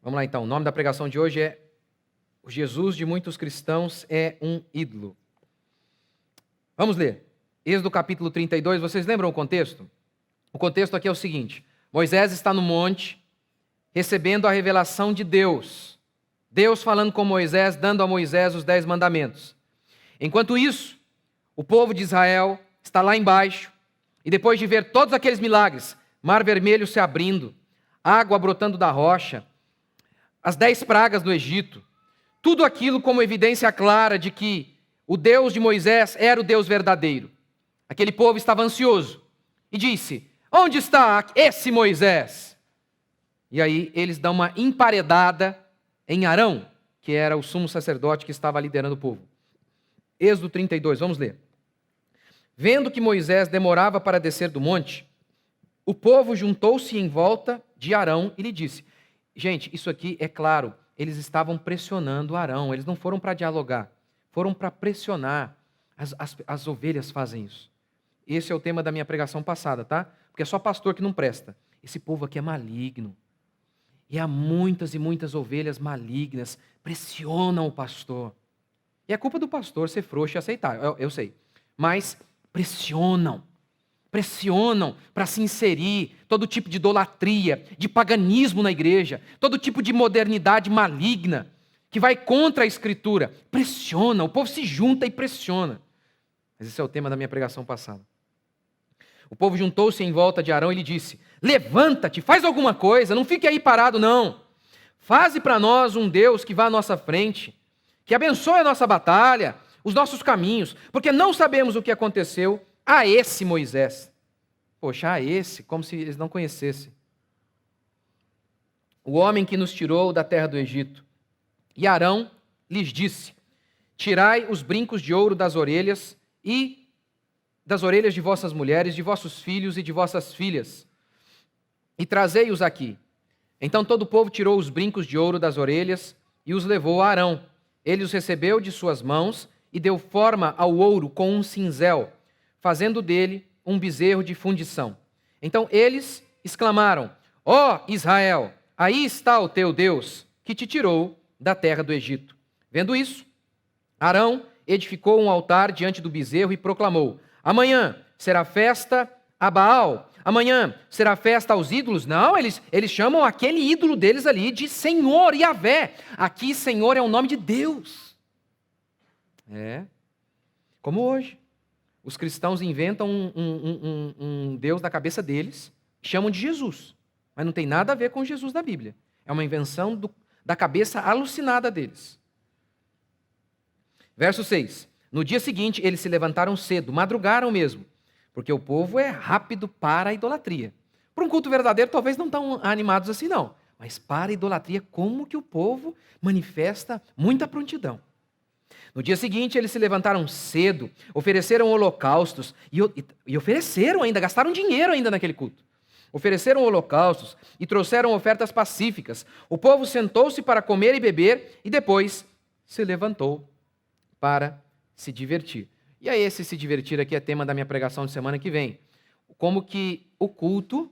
Vamos lá então, o nome da pregação de hoje é O Jesus de muitos cristãos é um ídolo. Vamos ler. Êxodo capítulo 32, vocês lembram o contexto? O contexto aqui é o seguinte: Moisés está no monte, recebendo a revelação de Deus. Deus falando com Moisés, dando a Moisés os 10 mandamentos. Enquanto isso, o povo de Israel está lá embaixo, e depois de ver todos aqueles milagres, mar vermelho se abrindo, água brotando da rocha, as 10 pragas do Egito, tudo aquilo como evidência clara de que o Deus de Moisés era o Deus verdadeiro. Aquele povo estava ansioso e disse: onde está esse Moisés? E aí eles dão uma emparedada em Arão, que era o sumo sacerdote que estava liderando o povo. Êxodo 32, vamos ler. Vendo que Moisés demorava para descer do monte, o povo juntou-se em volta de Arão e lhe disse... Gente, isso aqui é claro, eles estavam pressionando Arão, eles não foram para dialogar, foram para pressionar. As ovelhas fazem isso. Esse é o tema da minha pregação passada, tá? Porque é só pastor que não presta. Esse povo aqui é maligno. E há muitas e muitas ovelhas malignas, pressionam o pastor. E é culpa do pastor ser frouxo e aceitar, eu sei. Mas pressionam para se inserir todo tipo de idolatria, de paganismo na igreja, todo tipo de modernidade maligna, que vai contra a Escritura. Pressiona, o povo se junta e pressiona. Mas esse é o tema da minha pregação passada. O povo juntou-se em volta de Arão e lhe disse: levanta-te, faz alguma coisa, não fique aí parado não. Faze para nós um Deus que vá à nossa frente, que abençoe a nossa batalha, os nossos caminhos, porque não sabemos o que aconteceu a esse Moisés. Poxa, a esse, como se eles não conhecessem. O homem que nos tirou da terra do Egito. E Arão lhes disse: tirai os brincos de ouro das orelhas e das orelhas de vossas mulheres, de vossos filhos e de vossas filhas, e trazei-os aqui. Então todo o povo tirou os brincos de ouro das orelhas e os levou a Arão. Ele os recebeu de suas mãos e deu forma ao ouro com um cinzel, fazendo dele um bezerro de fundição. Então eles exclamaram: ó Israel, aí está o teu Deus, que te tirou da terra do Egito. Vendo isso, Arão edificou um altar diante do bezerro e proclamou: amanhã será festa a Baal, amanhã será festa aos ídolos. Não, eles chamam aquele ídolo deles ali de Senhor, Yahvé. Aqui Senhor é o nome de Deus. Como hoje. Os cristãos inventam um Deus da cabeça deles, chamam de Jesus, mas não tem nada a ver com Jesus da Bíblia. É uma invenção da cabeça alucinada deles. Verso 6. No dia seguinte, eles se levantaram cedo, madrugaram mesmo, porque o povo é rápido para a idolatria. Para um culto verdadeiro, talvez não tão animados assim não, mas para a idolatria, como que o povo manifesta muita prontidão. No dia seguinte, eles se levantaram cedo, ofereceram holocaustos, e ofereceram ainda, gastaram dinheiro ainda naquele culto. Ofereceram holocaustos e trouxeram ofertas pacíficas. O povo sentou-se para comer e beber, e depois se levantou para se divertir. E aí esse se divertir aqui é tema da minha pregação de semana que vem. Como que o culto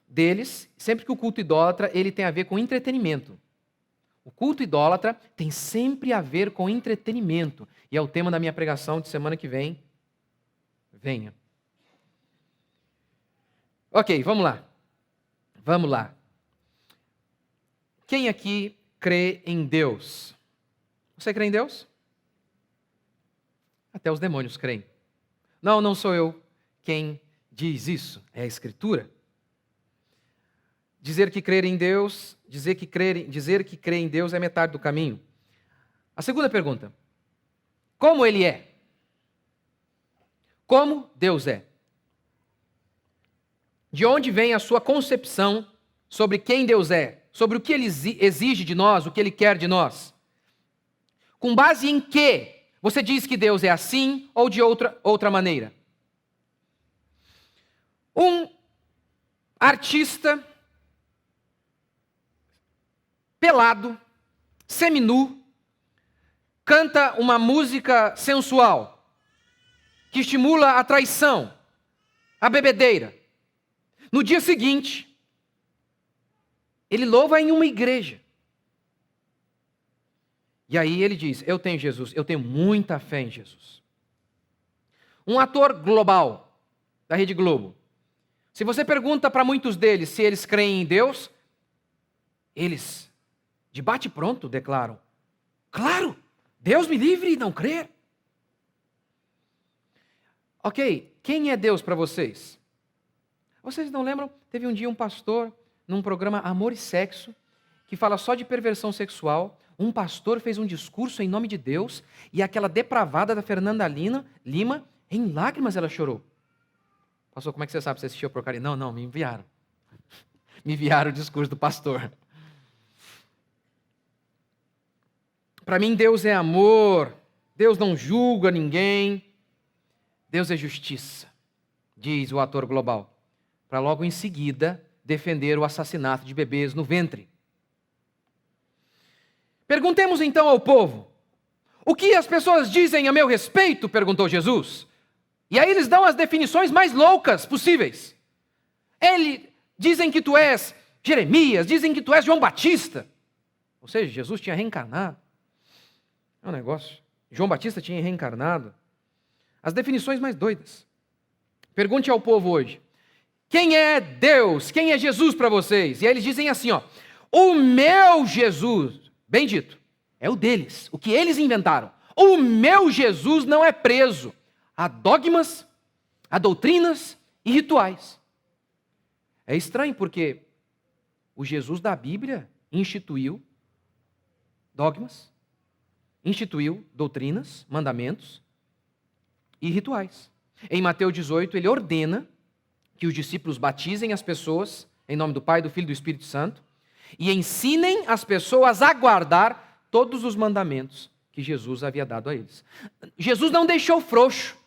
deles, sempre que o culto idólatra, ele tem a ver com entretenimento. O culto idólatra tem sempre a ver com entretenimento. E é o tema da minha pregação de semana que vem. Venha. Ok, vamos lá. Vamos lá. Quem aqui crê em Deus? Você crê em Deus? Até os demônios creem. Não sou eu quem diz isso. É a Escritura. Dizer que crer em Deus, dizer que crê em Deus é metade do caminho. A segunda pergunta: como Ele é? Como Deus é? De onde vem a sua concepção sobre quem Deus é? Sobre o que Ele exige de nós, o que Ele quer de nós? Com base em que você diz que Deus é assim ou de outra maneira? Um artista pelado, seminu, canta uma música sensual, que estimula a traição, a bebedeira. No dia seguinte, ele louva em uma igreja. E aí ele diz, eu tenho Jesus, eu tenho muita fé em Jesus. Um ator global, da Rede Globo. Se você pergunta para muitos deles se eles creem em Deus, eles, de bate-pronto, declaram, claro, Deus me livre de não crer. Ok, quem é Deus para vocês? Vocês não lembram? Teve um dia um pastor, num programa Amor e Sexo, que fala só de perversão sexual. Um pastor fez um discurso em nome de Deus e aquela depravada da Fernanda Lima, em lágrimas ela chorou. Pastor, como é que você sabe que você assistiu a porcaria? Não, me enviaram. Me enviaram o discurso do pastor. Para mim, Deus é amor. Deus não julga ninguém. Deus é justiça, diz o ator global. Para logo em seguida defender o assassinato de bebês no ventre. Perguntemos então ao povo, o que as pessoas dizem a meu respeito? Perguntou Jesus. E aí eles dão as definições mais loucas possíveis. Dizem que tu és Jeremias, dizem que tu és João Batista. Ou seja, Jesus tinha reencarnado. É um negócio. João Batista tinha reencarnado. As definições mais doidas. Pergunte ao povo hoje, quem é Deus? Quem é Jesus para vocês? E aí eles dizem assim, ó, o meu Jesus, bem dito, é o deles, o que eles inventaram. O meu Jesus não é preso a dogmas, a doutrinas e rituais. É estranho porque o Jesus da Bíblia instituiu dogmas, instituiu doutrinas, mandamentos e rituais. Em Mateus 18, ele ordena que os discípulos batizem as pessoas em nome do Pai, do Filho e do Espírito Santo e ensinem as pessoas a guardar todos os mandamentos que Jesus havia dado a eles. Jesus não deixou frouxo.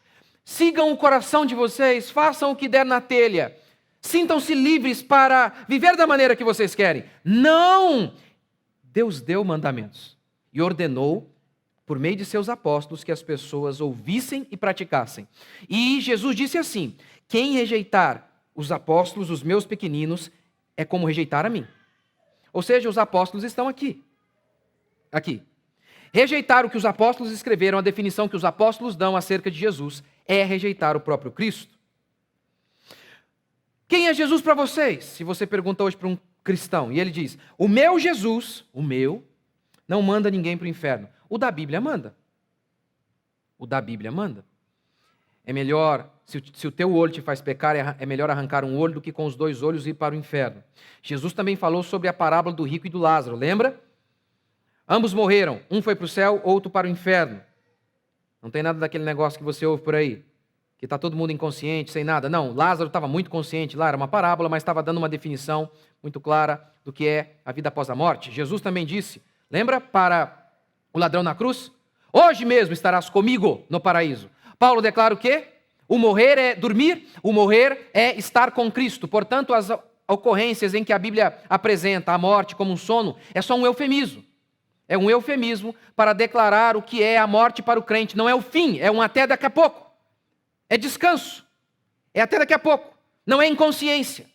Sigam o coração de vocês, façam o que der na telha. Sintam-se livres para viver da maneira que vocês querem. Não! Deus deu mandamentos e ordenou por meio de seus apóstolos que as pessoas ouvissem e praticassem. E Jesus disse assim, quem rejeitar os apóstolos, os meus pequeninos, é como rejeitar a mim. Ou seja, os apóstolos estão aqui. Aqui. Rejeitar o que os apóstolos escreveram, a definição que os apóstolos dão acerca de Jesus, é rejeitar o próprio Cristo. Quem é Jesus para vocês? Se você pergunta hoje para um cristão, e ele diz, o meu Jesus, o meu, não manda ninguém para o inferno. O da Bíblia manda. O da Bíblia manda. É melhor, se o teu olho te faz pecar, é melhor arrancar um olho do que com os dois olhos ir para o inferno. Jesus também falou sobre a parábola do rico e do Lázaro, lembra? Ambos morreram, um foi para o céu, outro para o inferno. Não tem nada daquele negócio que você ouve por aí, que está todo mundo inconsciente, sem nada. Não, Lázaro estava muito consciente lá, era uma parábola, mas estava dando uma definição muito clara do que é a vida após a morte. Jesus também disse, lembra, para o ladrão na cruz? Hoje mesmo estarás comigo no paraíso. Paulo declara o quê? O morrer é dormir, o morrer é estar com Cristo. Portanto, as ocorrências em que a Bíblia apresenta a morte como um sono é só um eufemismo. É um eufemismo para declarar o que é a morte para o crente. Não é o fim, é um até daqui a pouco. É descanso. É até daqui a pouco. Não é inconsciência.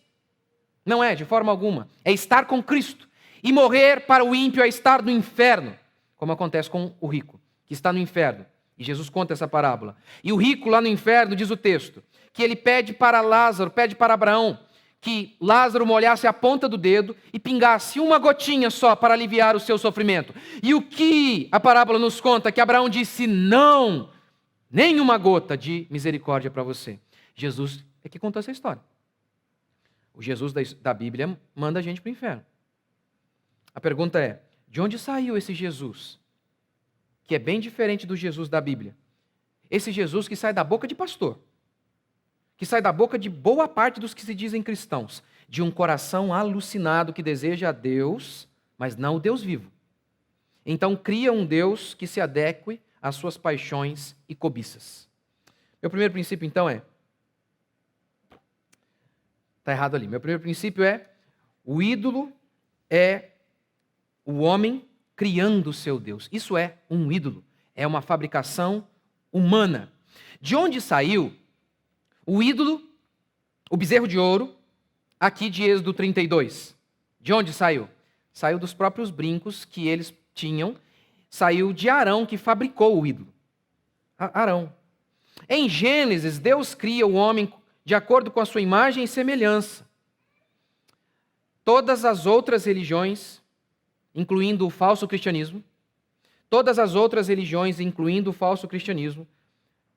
Não é, de forma alguma. É estar com Cristo. E morrer para o ímpio é estar no inferno, como acontece com o rico, que está no inferno. E Jesus conta essa parábola. E o rico lá no inferno, diz o texto, que ele pede para Lázaro, pede para Abraão, que Lázaro molhasse a ponta do dedo e pingasse uma gotinha só para aliviar o seu sofrimento. E o que a parábola nos conta? Que Abraão disse, não, nenhuma gota de misericórdia para você. Jesus é que contou essa história. O Jesus da Bíblia manda a gente para o inferno. A pergunta é, de onde saiu esse Jesus? Que é bem diferente do Jesus da Bíblia. Esse Jesus que sai da boca de pastor. Que sai da boca de boa parte dos que se dizem cristãos. De um coração alucinado que deseja a Deus, mas não o Deus vivo. Então cria um Deus que se adeque às suas paixões e cobiças. Meu primeiro princípio, então, está errado ali. Meu primeiro princípio é, o ídolo é o homem criando o seu Deus. Isso é um ídolo. É uma fabricação humana. De onde saiu o ídolo, o bezerro de ouro, aqui de Êxodo 32? De onde saiu? Saiu dos próprios brincos que eles tinham saiu de Arão, que fabricou o ídolo. Arão. Em Gênesis, Deus cria o homem de acordo com a sua imagem e semelhança. Todas as outras religiões, incluindo o falso cristianismo,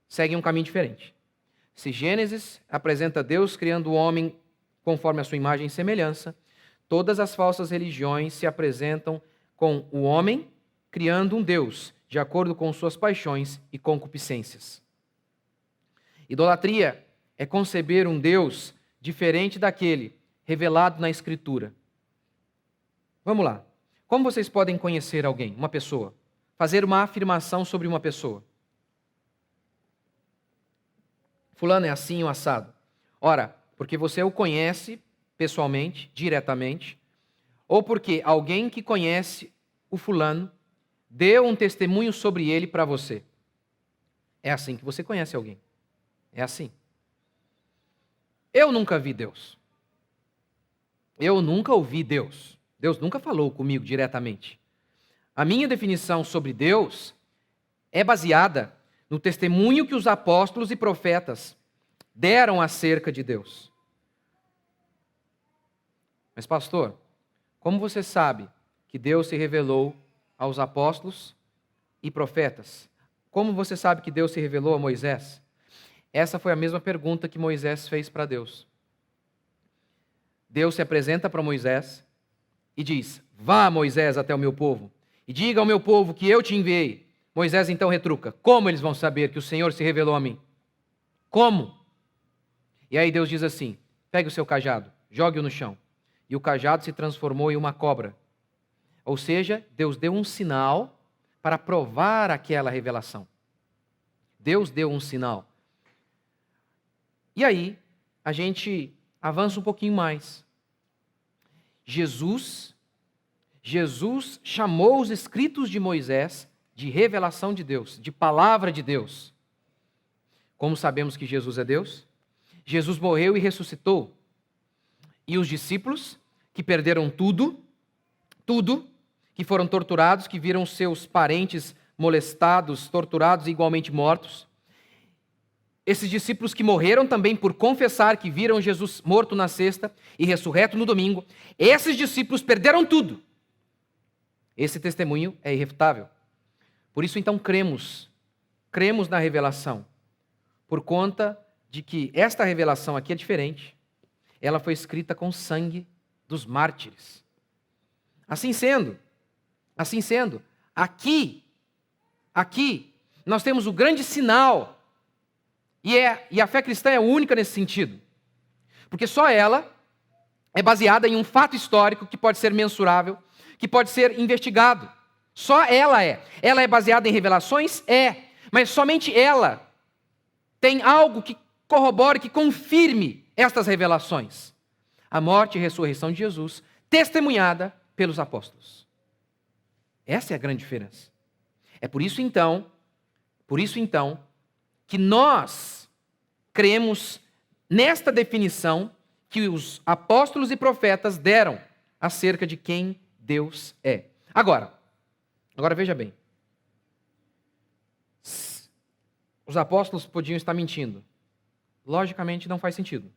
seguem um caminho diferente. Se Gênesis apresenta Deus criando o homem conforme a sua imagem e semelhança, todas as falsas religiões se apresentam com o homem criando um Deus de acordo com suas paixões e concupiscências. Idolatria é conceber um Deus diferente daquele revelado na Escritura. Vamos lá. Como vocês podem conhecer alguém, uma pessoa? Fazer uma afirmação sobre uma pessoa. Fulano é assim ou assado. Ora, porque você o conhece pessoalmente, diretamente, ou porque alguém que conhece o fulano deu um testemunho sobre ele para você. É assim que você conhece alguém. É assim. Eu nunca vi Deus. Eu nunca ouvi Deus. Deus nunca falou comigo diretamente. A minha definição sobre Deus é baseada no testemunho que os apóstolos e profetas deram acerca de Deus. Mas, pastor, como você sabe que Deus se revelou aos apóstolos e profetas? Como você sabe que Deus se revelou a Moisés? Essa foi a mesma pergunta que Moisés fez para Deus. Deus se apresenta para Moisés e diz: vá, Moisés, até o meu povo, e diga ao meu povo que eu te enviei. Moisés então retruca: como eles vão saber que o Senhor se revelou a mim? Como? E aí Deus diz assim: pegue o seu cajado, jogue-o no chão. E o cajado se transformou em uma cobra. Ou seja, Deus deu um sinal para provar aquela revelação. Deus deu um sinal. E aí, a gente avança um pouquinho mais. Jesus chamou os escritos de Moisés de revelação de Deus, de palavra de Deus. Como sabemos que Jesus é Deus? Jesus morreu e ressuscitou. E os discípulos, que perderam tudo, que foram torturados, que viram seus parentes molestados, torturados e igualmente mortos. Esses discípulos que morreram também por confessar que viram Jesus morto na sexta e ressurreto no domingo, esses discípulos perderam tudo. Esse testemunho é irrefutável. Por isso, então, cremos na revelação, por conta de que esta revelação aqui é diferente. Ela foi escrita com sangue dos mártires. Assim sendo, aqui, nós temos o grande sinal, e a fé cristã é única nesse sentido, porque só ela é baseada em um fato histórico que pode ser mensurável, que pode ser investigado. Só ela é. Ela é baseada em revelações? É. Mas somente ela tem algo que corrobore, que confirme estas revelações. A morte e ressurreição de Jesus, testemunhada pelos apóstolos. Essa é a grande diferença. É por isso então, que nós cremos nesta definição que os apóstolos e profetas deram acerca de quem Deus é. Agora veja bem. Os apóstolos podiam estar mentindo. Logicamente não faz sentido,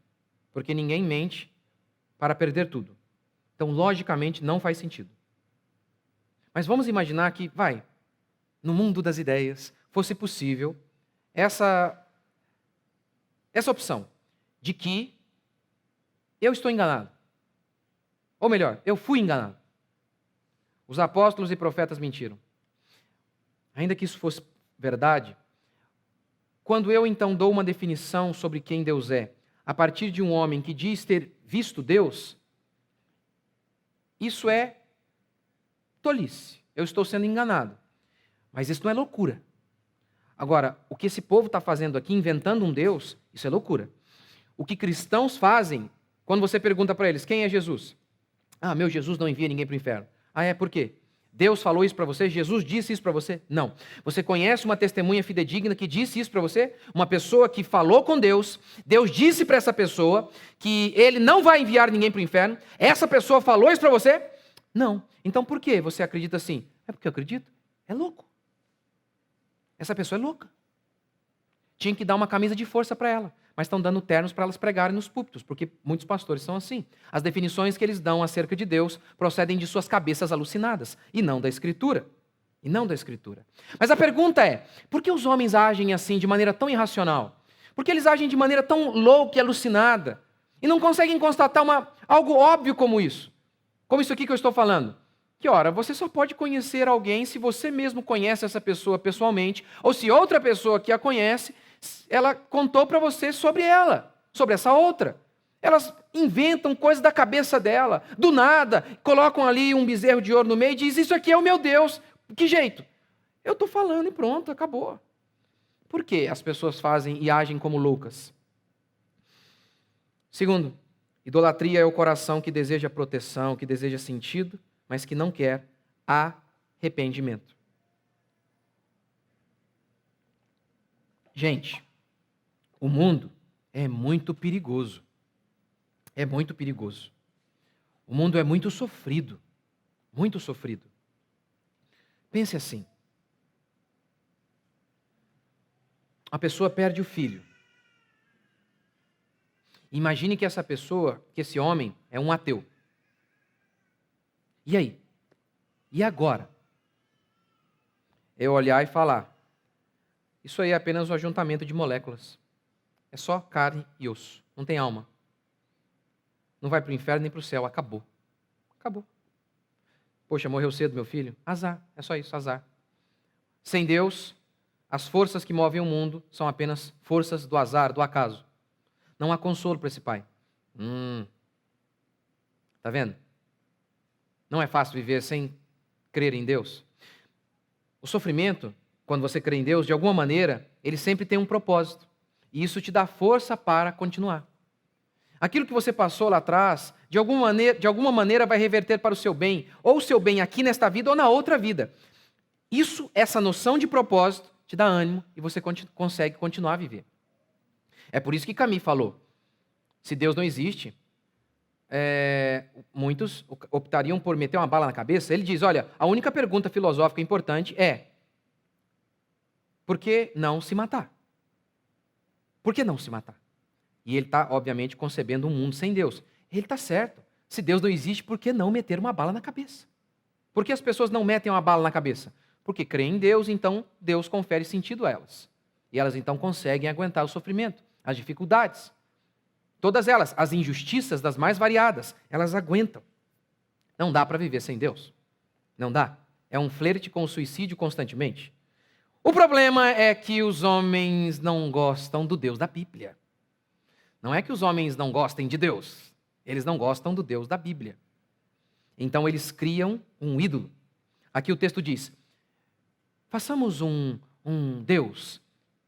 porque ninguém mente para perder tudo. Então, logicamente, não faz sentido. Mas vamos imaginar que, no mundo das ideias, fosse possível essa opção de que eu estou enganado. Ou melhor, eu fui enganado. Os apóstolos e profetas mentiram. Ainda que isso fosse verdade, quando eu então dou uma definição sobre quem Deus é, a partir de um homem que diz ter visto Deus, isso é tolice. Eu estou sendo enganado. Mas isso não é loucura. Agora, o que esse povo está fazendo aqui, inventando um Deus, isso é loucura. O que cristãos fazem, quando você pergunta para eles, quem é Jesus? Meu Jesus não envia ninguém para o inferno. Por quê? Deus falou isso para você? Jesus disse isso para você? Não. Você conhece uma testemunha fidedigna que disse isso para você? Uma pessoa que falou com Deus, Deus disse para essa pessoa que ele não vai enviar ninguém para o inferno, essa pessoa falou isso para você? Não. Então por que você acredita assim? É porque eu acredito. é louco. Essa pessoa é louca. Tinha que dar uma camisa de força para ela, mas estão dando ternos para elas pregarem nos púlpitos, porque muitos pastores são assim. As definições que eles dão acerca de Deus procedem de suas cabeças alucinadas, e não da Escritura. E não da Escritura. Mas a pergunta é, por que os homens agem assim, de maneira tão irracional? Por que eles agem de maneira tão louca e alucinada? E não conseguem constatar algo óbvio como isso? Como isso aqui que eu estou falando. Que, ora, você só pode conhecer alguém se você mesmo conhece essa pessoa pessoalmente, ou se outra pessoa que a conhece, ela contou para você sobre ela, sobre essa outra. Elas inventam coisas da cabeça dela, do nada, colocam ali um bezerro de ouro no meio e dizem, isso aqui é o meu Deus. Que jeito? Eu estou falando e pronto, acabou. Por que as pessoas fazem e agem como loucas? Segundo, idolatria é o coração que deseja proteção, que deseja sentido, mas que não quer arrependimento. Gente, o mundo é muito perigoso. É muito perigoso. O mundo é muito sofrido. Muito sofrido. Pense assim. A pessoa perde o filho. Imagine que essa pessoa, que esse homem, é um ateu. E aí? E agora? Eu olhar e falar, isso aí é apenas um ajuntamento de moléculas. É só carne e osso, não tem alma. Não vai para o inferno nem para o céu, acabou. Acabou. Poxa, morreu cedo meu filho? Azar, é só isso, azar. Sem Deus, as forças que movem o mundo são apenas forças do azar, do acaso. Não há consolo para esse pai. Tá vendo? Não é fácil viver sem crer em Deus. O sofrimento, quando você crê em Deus, de alguma maneira, ele sempre tem um propósito. E isso te dá força para continuar. Aquilo que você passou lá atrás, de alguma maneira vai reverter para o seu bem, ou o seu bem aqui nesta vida ou na outra vida. Essa noção de propósito, te dá ânimo e você consegue continuar a viver. É por isso que Camus falou, se Deus não existe, muitos optariam por meter uma bala na cabeça. Ele diz, olha, a única pergunta filosófica importante é, por que não se matar? Por que não se matar? E ele está, obviamente, concebendo um mundo sem Deus. Ele está certo. Se Deus não existe, por que não meter uma bala na cabeça? Por que as pessoas não metem uma bala na cabeça? Porque creem em Deus, então Deus confere sentido a elas. E elas então conseguem aguentar o sofrimento, as dificuldades. Todas elas, as injustiças das mais variadas, elas aguentam. Não dá para viver sem Deus. Não dá. É um flerte com o suicídio constantemente. O problema é que os homens não gostam do Deus da Bíblia. Não é que os homens não gostem de Deus. Eles não gostam do Deus da Bíblia. Então eles criam um ídolo. Aqui o texto diz, façamos um Deus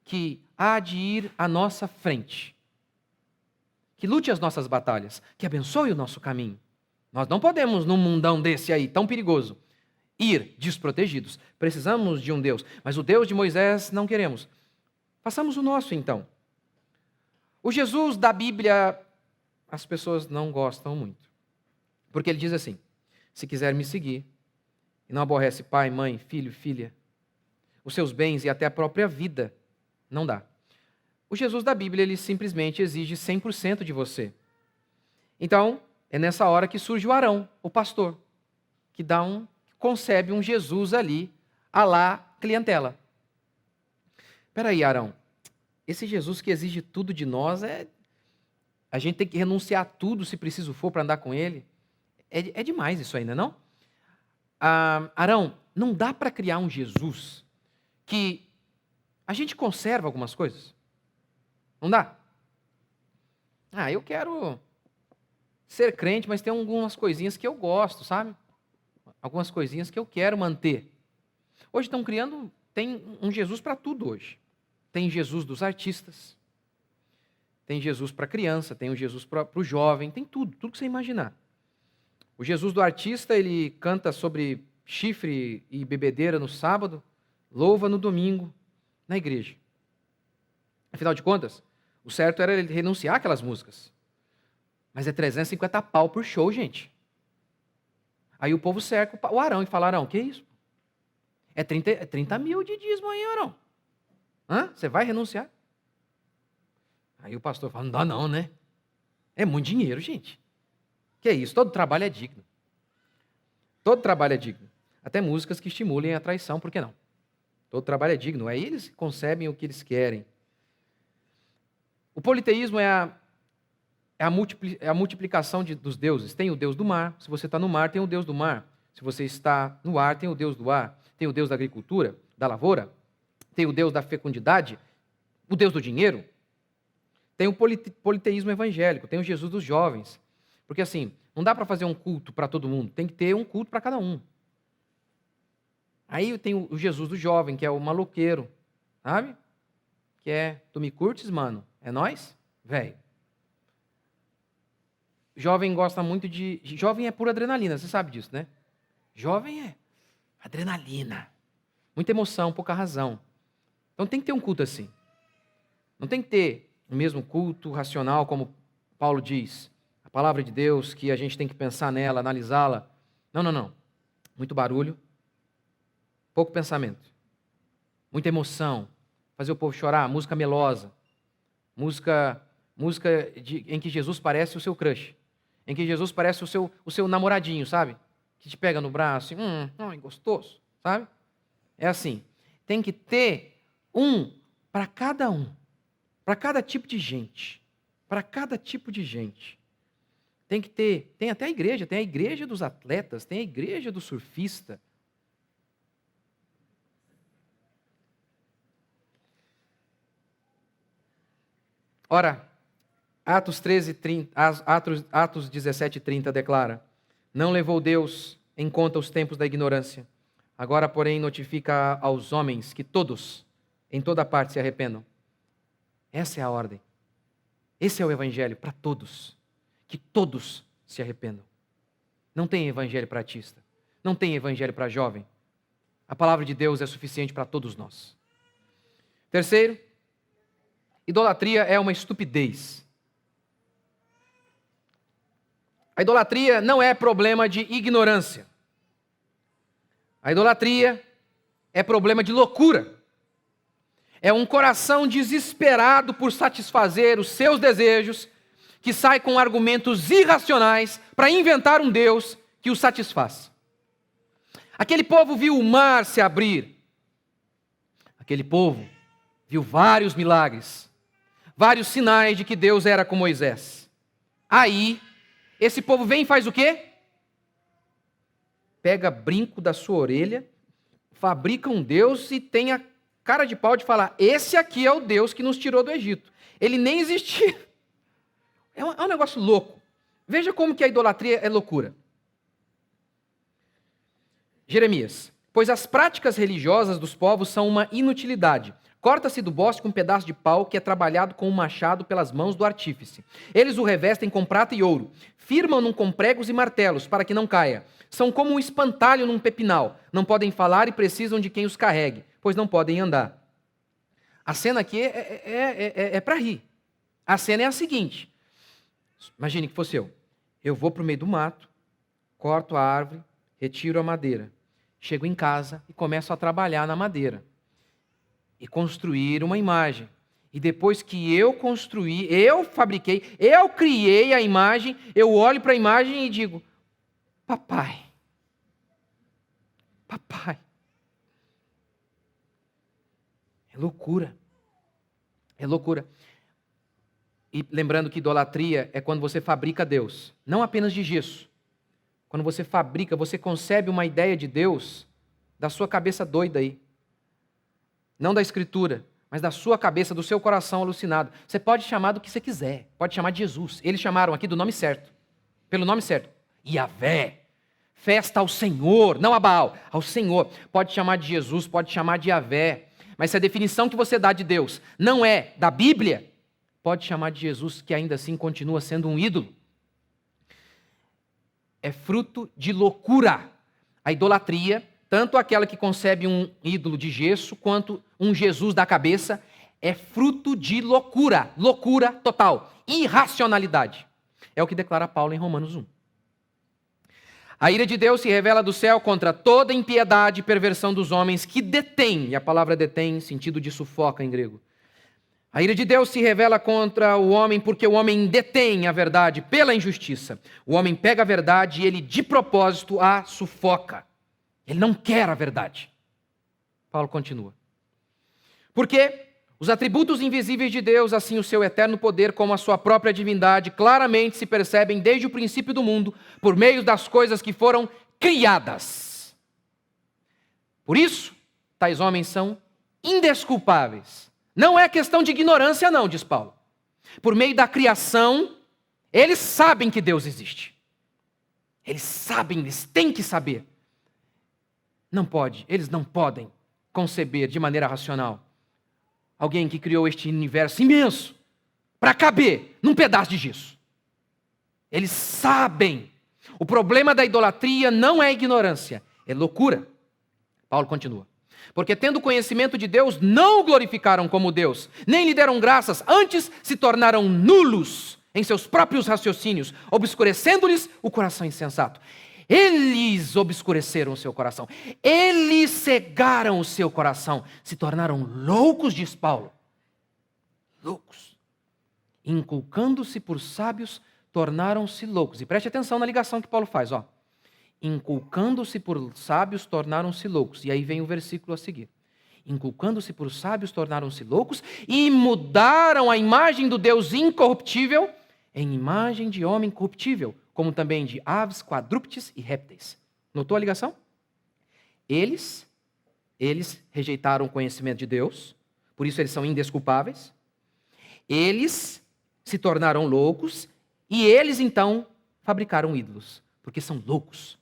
que há de ir à nossa frente, que lute as nossas batalhas, que abençoe o nosso caminho. Nós não podemos, num mundão desse aí, tão perigoso, ir desprotegidos. Precisamos de um Deus, mas o Deus de Moisés não queremos. Façamos o nosso, então. O Jesus da Bíblia, as pessoas não gostam muito. Porque ele diz assim, se quiser me seguir, e não aborrece pai, mãe, filho, filha, os seus bens e até a própria vida, não dá. O Jesus da Bíblia, ele simplesmente exige 100% de você. Então, é nessa hora que surge o Arão, o pastor, que concebe um Jesus ali, à lá clientela. Espera aí, Arão, esse Jesus que exige tudo de nós, a gente tem que renunciar a tudo se preciso for para andar com ele. É demais isso ainda, não? Arão, não dá para criar um Jesus que a gente conserva algumas coisas? Não dá? Eu quero ser crente, mas tem algumas coisinhas que eu gosto, sabe? Algumas coisinhas que eu quero manter. Hoje estão criando, tem um Jesus para tudo hoje. Tem Jesus dos artistas, tem Jesus para criança, tem o Jesus para o jovem, tem tudo que você imaginar. O Jesus do artista, ele canta sobre chifre e bebedeira no sábado, louva no domingo, na igreja. Afinal de contas, o certo era ele renunciar àquelas músicas. Mas é 350 pau por show, gente. Aí o povo cerca o Arão e fala, Arão, que isso? É 30 mil de dízimo aí, ou não? Hã? Você vai renunciar? Aí o pastor fala, não dá não, né? É muito dinheiro, gente. Que é isso? Todo trabalho é digno. Todo trabalho é digno. Até músicas que estimulem a traição, por que não? Todo trabalho é digno. Aí eles concebem o que eles querem. O politeísmo é a multiplicação dos deuses. Tem o Deus do mar. Se você está no mar, tem o Deus do mar. Se você está no ar, tem o Deus do ar. Tem o Deus da agricultura, da lavoura. Tem o Deus da fecundidade. O Deus do dinheiro. Tem o politeísmo evangélico. Tem o Jesus dos jovens. Porque assim, não dá para fazer um culto para todo mundo. Tem que ter um culto para cada um. Aí tem o Jesus do jovem, que é o maloqueiro. Sabe? Que é, tu me curtes, mano? É nós? Velho. Jovem gosta muito de... Jovem é pura adrenalina, você sabe disso, né? Jovem é adrenalina. Muita emoção, pouca razão. Então tem que ter um culto assim. Não tem que ter o mesmo culto racional, como Paulo diz. A palavra de Deus, que a gente tem que pensar nela, analisá-la. Não. Muito barulho, pouco pensamento. Muita emoção. Fazer o povo chorar, música melosa. Música em que Jesus parece o seu crush. Em que Jesus parece o seu namoradinho, sabe? Que te pega no braço, gostoso, sabe? É assim. Tem que ter um para cada um. Para cada tipo de gente. Para cada tipo de gente. Tem que ter. Tem até a igreja dos atletas, tem a igreja do surfista. Ora, Atos 17:30 declara: não levou Deus em conta os tempos da ignorância. Agora, porém, notifica aos homens que todos, em toda parte, se arrependam. Essa é a ordem. Esse é o evangelho para todos. Que todos se arrependam. Não tem evangelho para artista. Não tem evangelho para jovem. A palavra de Deus é suficiente para todos nós. Terceiro, idolatria é uma estupidez. A idolatria não é problema de ignorância. A idolatria é problema de loucura. É um coração desesperado por satisfazer os seus desejos, que sai com argumentos irracionais para inventar um Deus que o satisfaz. Aquele povo viu o mar se abrir. Aquele povo viu vários milagres, vários sinais de que Deus era com Moisés. Aí, esse povo vem e faz o quê? Pega brinco da sua orelha, fabrica um Deus e tem a cara de pau de falar: esse aqui é o Deus que nos tirou do Egito. Ele nem existia. É um negócio louco. Veja como que a idolatria é loucura. Jeremias: pois as práticas religiosas dos povos são uma inutilidade. Corta-se do bosque um pedaço de pau que é trabalhado com um machado pelas mãos do artífice. Eles o revestem com prata e ouro. Firmam-no com pregos e martelos para que não caia. São como um espantalho num pepinal. Não podem falar e precisam de quem os carregue, pois não podem andar. A cena aqui é para rir. A cena é a seguinte. Imagine que fosse eu. Eu vou para o meio do mato, corto a árvore, retiro a madeira. Chego em casa e começo a trabalhar na madeira. E construir uma imagem. E depois que eu construí, eu fabriquei, eu criei a imagem, eu olho para a imagem e digo: papai. É loucura. É loucura. E lembrando que idolatria é quando você fabrica Deus, não apenas de gesso. Quando você fabrica, você concebe uma ideia de Deus da sua cabeça doida aí. Não da Escritura, mas da sua cabeça, do seu coração alucinado. Você pode chamar do que você quiser. Pode chamar de Jesus. Eles chamaram aqui do nome certo. Pelo nome certo. Yahvé. Festa ao Senhor, não a Baal. Ao Senhor. Pode chamar de Jesus, pode chamar de Yahvé. Mas se a definição que você dá de Deus não é da Bíblia, pode chamar de Jesus, que ainda assim continua sendo um ídolo. É fruto de loucura. A idolatria, tanto aquela que concebe um ídolo de gesso, quanto um Jesus da cabeça, é fruto de loucura. Loucura total. Irracionalidade. É o que declara Paulo em Romanos 1. A ira de Deus se revela do céu contra toda impiedade e perversão dos homens que detêm, e a palavra detém em sentido de sufoca em grego. A ira de Deus se revela contra o homem porque o homem detém a verdade pela injustiça. O homem pega a verdade e ele de propósito a sufoca. Ele não quer a verdade. Paulo continua. Porque os atributos invisíveis de Deus, assim o seu eterno poder como a sua própria divindade, claramente se percebem desde o princípio do mundo, por meio das coisas que foram criadas. Por isso, tais homens são indesculpáveis. Não é questão de ignorância não, diz Paulo. Por meio da criação, eles sabem que Deus existe. Eles sabem, eles têm que saber. Eles não podem conceber de maneira racional alguém que criou este universo imenso para caber num pedaço de gesso. Eles sabem. O problema da idolatria não é ignorância, é loucura. Paulo continua. Porque tendo conhecimento de Deus, não o glorificaram como Deus, nem lhe deram graças, antes se tornaram nulos em seus próprios raciocínios, obscurecendo-lhes o coração insensato. Eles obscureceram o seu coração. Eles cegaram o seu coração. Se tornaram loucos, diz Paulo. Loucos. Inculcando-se por sábios, tornaram-se loucos. E preste atenção na ligação que Paulo faz. Inculcando-se por sábios, tornaram-se loucos. E aí vem o versículo a seguir. Inculcando-se por sábios, tornaram-se loucos e mudaram a imagem do Deus incorruptível em imagem de homem corruptível, como também de aves, quadrúpedes e répteis. Notou a ligação? Eles rejeitaram o conhecimento de Deus, por isso eles são indesculpáveis. Eles se tornaram loucos e eles então fabricaram ídolos, porque são loucos.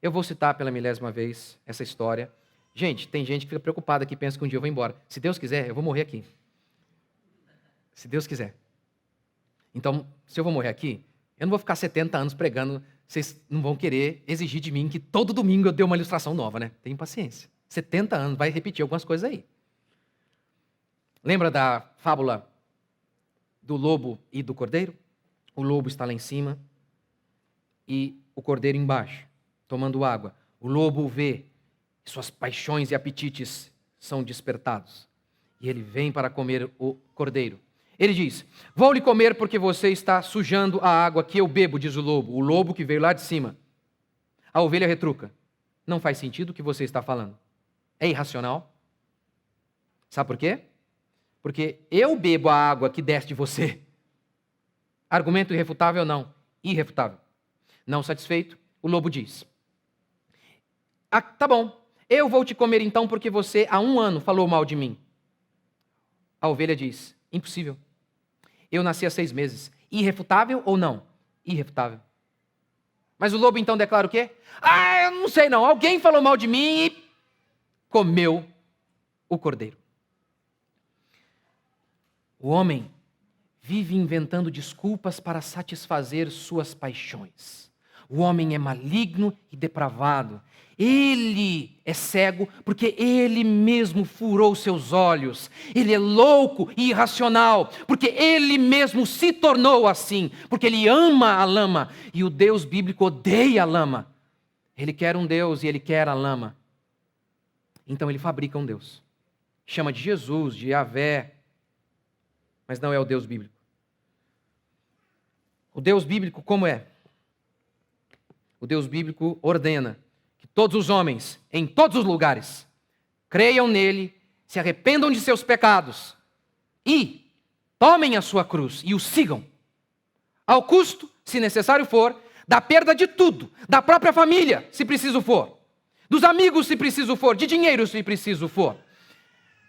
Eu vou citar pela 1000ª vez essa história. Gente, tem gente que fica preocupada que pensa que um dia eu vou embora. Se Deus quiser, eu vou morrer aqui. Se Deus quiser. Então, se eu vou morrer aqui, eu não vou ficar 70 anos pregando, vocês não vão querer exigir de mim que todo domingo eu dê uma ilustração nova, né? Tenham paciência. 70 anos, vai repetir algumas coisas aí. Lembra da fábula do lobo e do cordeiro? O lobo está lá em cima e o cordeiro embaixo, tomando água. O lobo vê, suas paixões e apetites são despertados. E ele vem para comer o cordeiro. Ele diz, vou lhe comer porque você está sujando a água que eu bebo, diz o lobo que veio lá de cima. A ovelha retruca, não faz sentido o que você está falando. É irracional. Sabe por quê? Porque eu bebo a água que desce de você. Argumento irrefutável? Não. Irrefutável. Não satisfeito, o lobo diz, tá bom, eu vou te comer então porque você há 1 ano falou mal de mim. A ovelha diz, impossível. Eu nasci há 6 meses. Irrefutável ou não? Irrefutável. Mas o lobo então declara o quê? Eu não sei não. Alguém falou mal de mim e comeu o cordeiro. O homem vive inventando desculpas para satisfazer suas paixões. O homem é maligno e depravado. Ele é cego porque ele mesmo furou seus olhos. Ele é louco e irracional porque ele mesmo se tornou assim. Porque ele ama a lama e o Deus bíblico odeia a lama. Ele quer um Deus e ele quer a lama. Então ele fabrica um Deus. Chama de Jesus, de Yahvé, mas não é o Deus bíblico. O Deus bíblico como é? O Deus bíblico ordena que todos os homens, em todos os lugares, creiam nele, se arrependam de seus pecados e tomem a sua cruz e o sigam. Ao custo, se necessário for, da perda de tudo, da própria família, se preciso for, dos amigos, se preciso for, de dinheiro, se preciso for.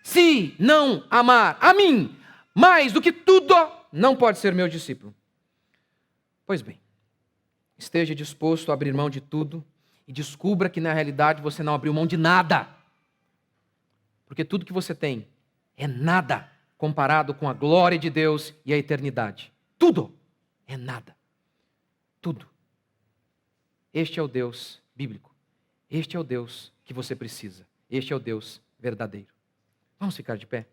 Se não amar a mim mais do que tudo, não pode ser meu discípulo. Pois bem, esteja disposto a abrir mão de tudo e descubra que na realidade você não abriu mão de nada. Porque tudo que você tem é nada comparado com a glória de Deus e a eternidade. Tudo é nada. Tudo. Este é o Deus bíblico. Este é o Deus que você precisa. Este é o Deus verdadeiro. Vamos ficar de pé?